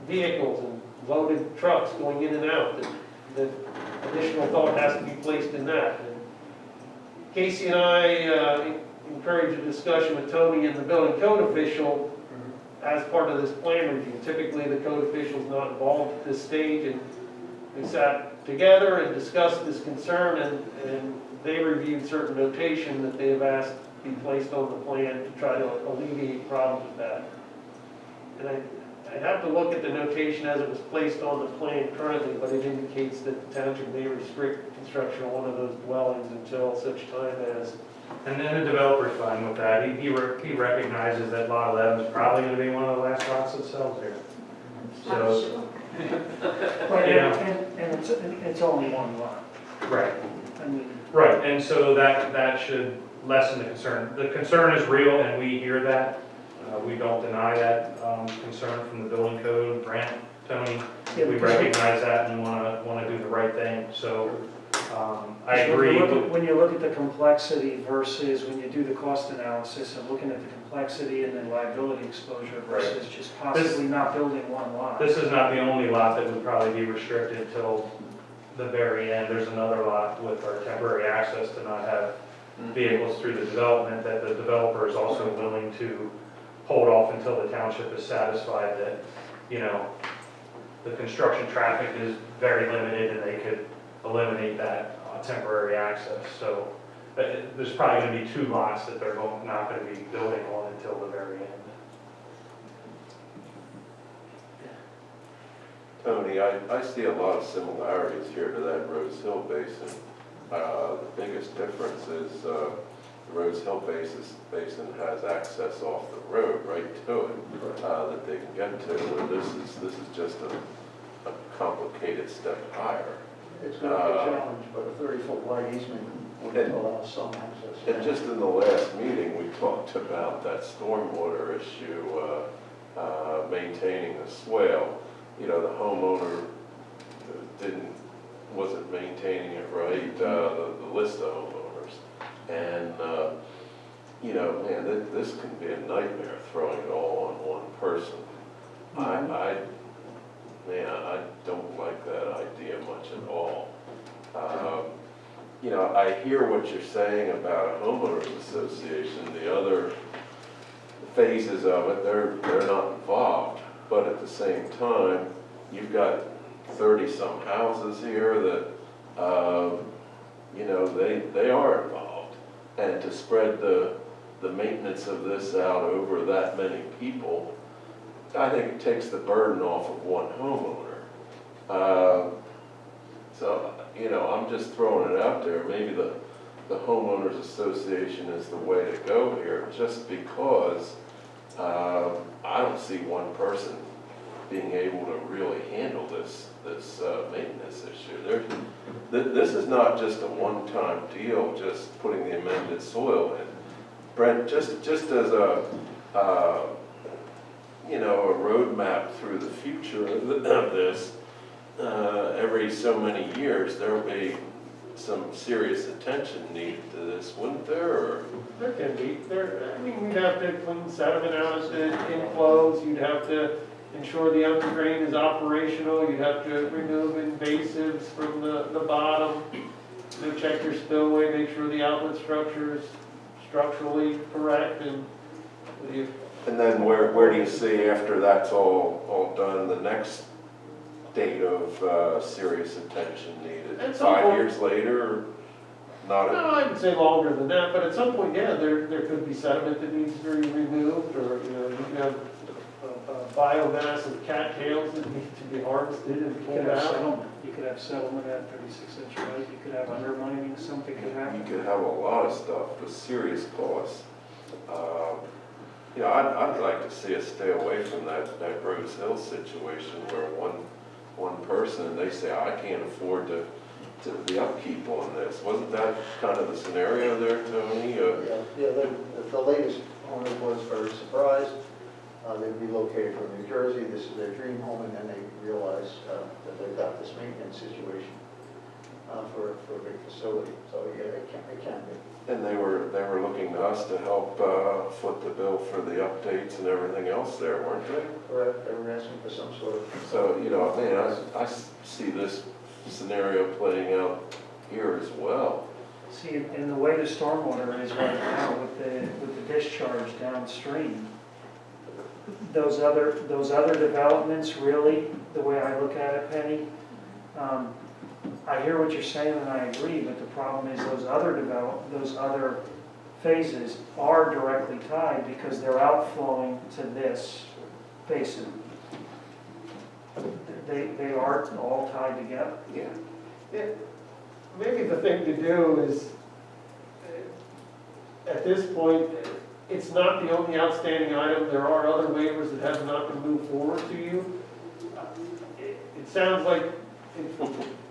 vehicles and loaded trucks going in and out. That additional thought has to be placed in that. And Casey and I encourage a discussion with Tony and the building code official as part of this plan review. Typically, the code official is not involved at this stage, and we sat together and discussed this concern, and they reviewed certain notation that they have asked be placed on the plan to try to alleviate problems with that. And I'd have to look at the notation as it was placed on the plan currently, but it indicates that the township may restrict construction on one of those dwellings until such time as. And then the developer's fine with that. He recognizes that lot 11 is probably going to be one of the last lots that sells there. So, Right, Yeah. and it's only one lot. right. I mean, Right, and so that should lessen the concern. The concern is real, and we hear that. We don't deny that concern from the building code. Grant, Tony, yeah, we because recognize that and want to do the right thing. So I when you agree. look at- When you look at the complexity versus when you do the cost analysis and looking at the complexity and then liability exposure versus just possibly not building one lot. This is not the only lot that would probably be restricted till the very end. There's another lot with our temporary access to not have vehicles through the development that the developer is also willing to hold off until the township is satisfied that, the construction traffic is very limited and they could eliminate that temporary access. So there's probably going to be 2 lots that they're not going to be building on until the very end. Tony, I see a lot of similarities here to that Rose Hill Basin. The biggest difference is the Rose Hill Basin has access off the road right to it that they can get to. And this is just a complicated step higher. It's going to be a challenge, but a 30-foot wide easement would allow some access. And just in the last meeting, we talked about that stormwater issue, maintaining the swale. The homeowner wasn't maintaining it right, the list of homeowners. And, man, this can be a nightmare throwing it all on one person. I don't like that idea much at all. I hear what you're saying about a homeowners association. The other phases of it, they're not involved. But at the same time, you've got 30-some houses here that, they are involved. And to spread the maintenance of this out over that many people, I think it takes the burden off of one homeowner. So, I'm just throwing it out there. Maybe the homeowners association is the way to go here, just because I don't see one person being able to really handle this maintenance issue. This is not just a one-time deal, just putting the amended soil in. Brent, just as a, a roadmap through the future of this, every so many years, there will be some serious attention needed to this, wouldn't there? Or? There can be. You'd have to clean sediment out of the inflows, you'd have to ensure the underdrain is operational, you'd have to remove invasives from the bottom, check your spillway, make sure the outlet structure is structurally correct, and And then where do you see after that's all done, the next date of serious attention needed? At some 5 point. years later, or not? No, I would say longer than that, but at some point, yeah, there could be sediment that needs to be removed, or, you can have a biomass of cattails that need to be harvested and You could pulled have out. settlement, you could have settlement at 36-inch height, you could have undermining, something could You happen. could have a lot of stuff with serious costs. I'd like to see us stay away from that Rose Hill situation where one person, they say, I can't afford to the upkeep on this. Wasn't that kind of the scenario there, Tony? Yeah, the latest owner was very surprised. They relocated from New Jersey, this is their dream home, and then they realized that they've got this maintenance situation for a big facility. So yeah, it can be. And they were looking to us to help foot the bill for the updates and everything else there, weren't they? Correct, they were asking for some sort of. So, I see this scenario playing out here as well. See, in the way the stormwater is right now with the discharge downstream, those other developments, really, the way I look at it, Penny, I hear what you're saying and I agree, but the problem is those other phases are directly tied because they're outflowing to this basin. They are all tied together. Yeah. Maybe the thing to do is, at this point, it's not the only outstanding item. There are other waivers that have not been moved forward to you. It sounds like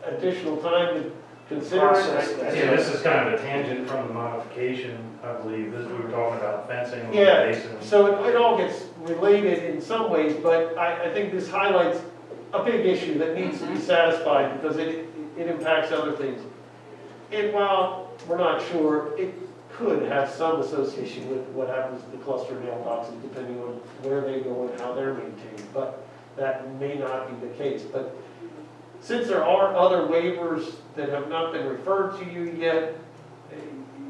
additional time to consider Process it. that. Yeah, this is kind of a tangent from the modification, I believe. We were talking about fencing on the Yeah, basin. so it all gets related in some ways, but I think this highlights a big issue that needs to be satisfied because it impacts other things. And while we're not sure, it could have some association with what happens to the cluster mailboxes depending on where they go and how they're maintained, but that may not be the case. But since there are other waivers that have not been referred to you yet,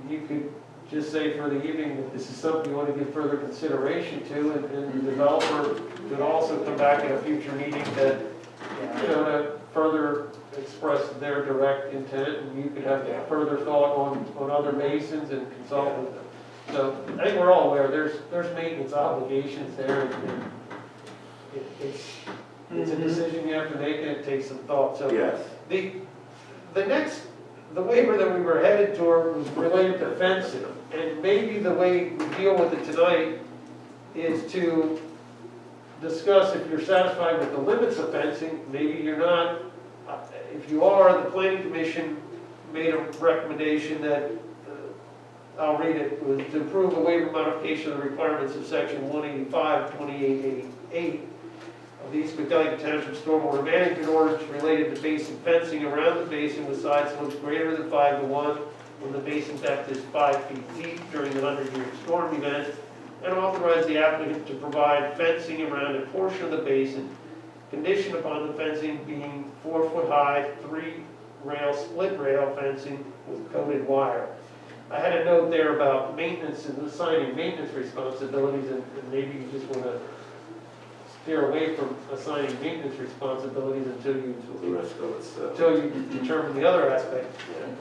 you could just say for the evening that this is something you want to give further consideration to, and the developer could also come back at a future meeting to further express their direct intent, and you could have further thought on other basins and consult with them. So I think we're all aware there's maintenance obligations there, and it's a decision you have to make, and it takes some thought. So Yes. the waiver that we were headed toward was related to fencing, and maybe the way we deal with it tonight is to discuss if you're satisfied with the limits of fencing. Maybe you're not. If you are, the planning commission made a recommendation that, I'll read it, was to approve a waiver modification of the requirements of section 185, 2888 of the Cocalico Township Stormwater Management Ordinance related to basin fencing around the basin with side slopes greater than 5 to 1 when the basin depth is 5 feet deep during the 100-year storm event, and authorize the applicant to provide fencing around a portion of the basin, conditioned upon the fencing being 4-foot-high, 3-rail split rail fencing with coated wire. I had a note there about maintenance and assigning maintenance responsibilities, and maybe you just want to steer away from assigning maintenance responsibilities until The rest of it's. you determine the other aspect.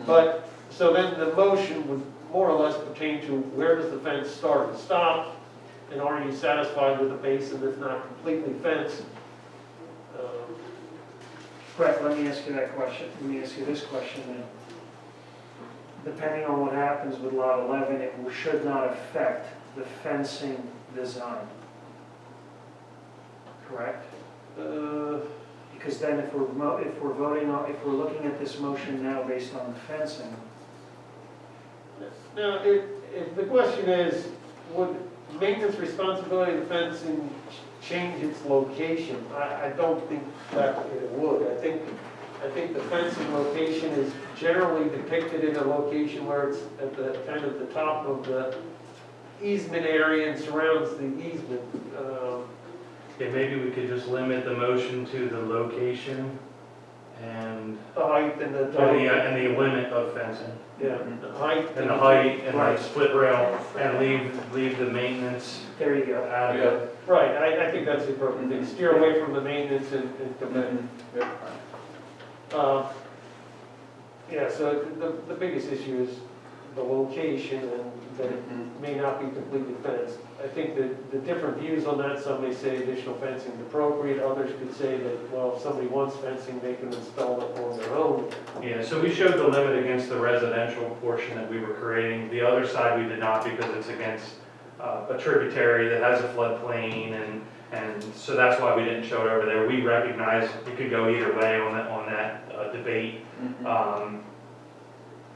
But, so then the motion would more or less pertain to where does the fence start and stop, and are you satisfied with a basin that's not completely fenced? Brett, let me ask you that question. Let me ask you this question then. Depending on what happens with lot 11, it should not affect the fencing design. correct? Uh, Because then if we're voting on, if we're looking at this motion now based on the fencing, Now, if the question is, would maintenance responsibility of the fencing change its location? I don't think that it would. I think the fencing location is generally depicted in a location where it's at the kind of the top of the easement area and surrounds the easement. Yeah, maybe we could just limit the motion to the location and The height and the. and the limit of fencing. Yeah, the height. And the height and like split rail and leave the maintenance there you go. out of it. Right, I think that's the appropriate thing. Steer away from the maintenance and come back. Yeah, so the biggest issue is the location and that it may not be completely fenced. I think that the different views on that, some may say additional fencing is appropriate, others could say that, well, if somebody wants fencing, they can install it on their own. Yeah, so we showed the limit against the residential portion that we were creating. The other side we did not because it's against a tributary that has a floodplain and so that's why we didn't show it over there. We recognize it could go either way on that debate.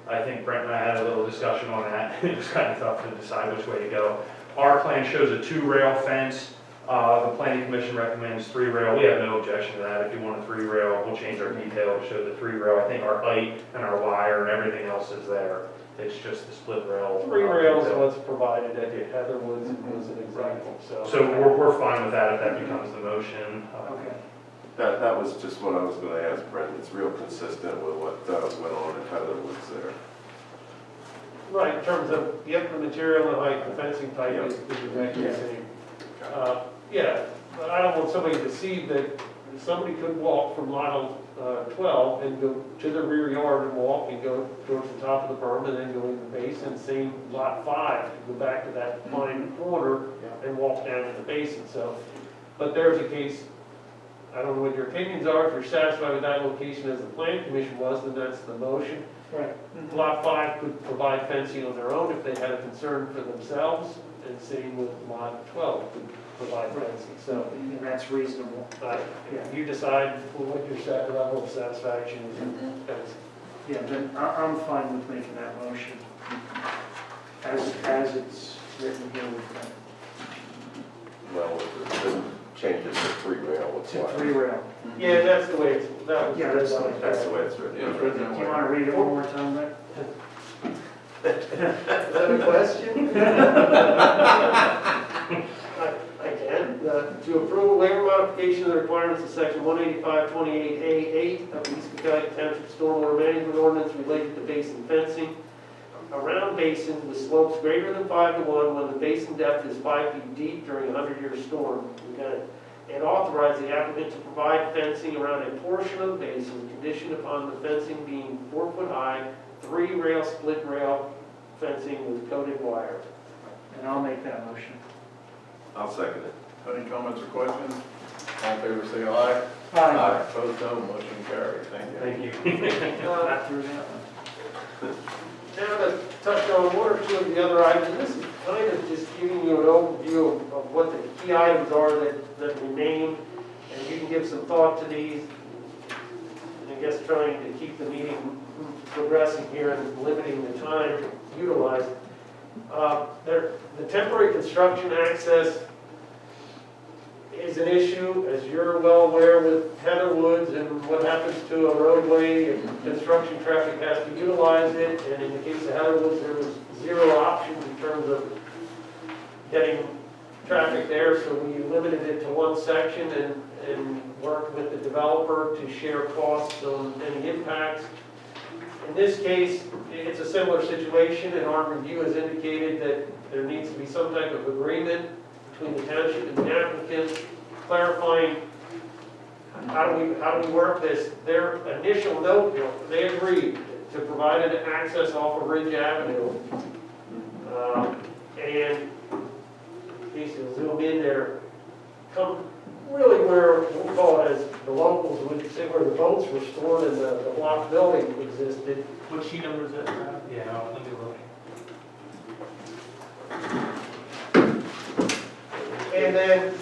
I think Brent and I had a little discussion on that. It was kind of tough to decide which way to go. Our plan shows a 2-rail fence. The planning commission recommends 3-rail. We have no objection to that. If you want a 3-rail, we'll change our detail to show the 3-rail. I think our height and our wire and everything else is there. It's just the split rail. 3 rails is what's provided at the Heatherwoods was an example, so. So we're fine with that if that becomes the motion. Okay. That was just what I was gonna ask Brent. It's real consistent with what went on in Heatherwoods there. Right, in terms of, yep, the material and height, the fencing type is exactly the same. Yeah, but I don't want somebody to see that somebody could walk from lot 12 and go to the rear yard and walk and go towards the top of the berm and then go in the basin, same lot 5, go back to that fine corner and walk down in the basin, so. But there's a case, I don't know what your opinions are, if you're satisfied with that location as the planning commission was, then that's the motion. Right. Lot 5 could provide fencing on their own if they had a concern for themselves, and same with lot 12 could provide fencing, so. And that's reasonable. You decide what your level of satisfaction is in fencing. Yeah, then I'm fine with making that motion. As it's written here with that. Well, with change it to 3-rail, what's To what? 3-rail. Yeah, that's the way that was. Yeah, that's the way. That's the way it's written. Yeah, it's written Do that you way. want to read it one more time, Rick? Is that a question? I can. To approve a waiver modification of the requirements of section 185-28A8 of the East Cocalico Township Stormwater Management Ordinance related to basin fencing around basins with slopes greater than 5 to 1 when the basin depth is 5 feet deep during a 100-year storm. And authorize the applicant to provide fencing around a portion of the basin conditioned upon the fencing being 4 foot high, 3-rail split rail fencing with coated wire. And I'll make that motion. I'll second it. Any comments or questions? All in favor, say aye. Aye. Opposed, no. Motion carries. Thank you. Thank you. Got through that one. Now to touch on one or two of the other items, this is kind of just giving you an overview of what the key items are that remain, and you can give some thought to these. And I guess trying to keep the meeting progressing here and limiting the time utilized. The temporary construction access is an issue, as you're well aware, with Heatherwoods and what happens to a roadway and construction traffic has to utilize it. And in the case of Heatherwoods, there was 0 options in terms of getting traffic there, so we limited it to one section and worked with the developer to share costs on any impacts. In this case, it's a similar situation, and our review has indicated that there needs to be some type of agreement between the township and the applicant, clarifying how do we work this. Their initial note, they agreed to provide an access off of Ridge Avenue. And in case you zoom in there, come really where we'll call it as the locals would say where the boats were stored and the block building existed. What sheet number is that? Yeah, let me look. And then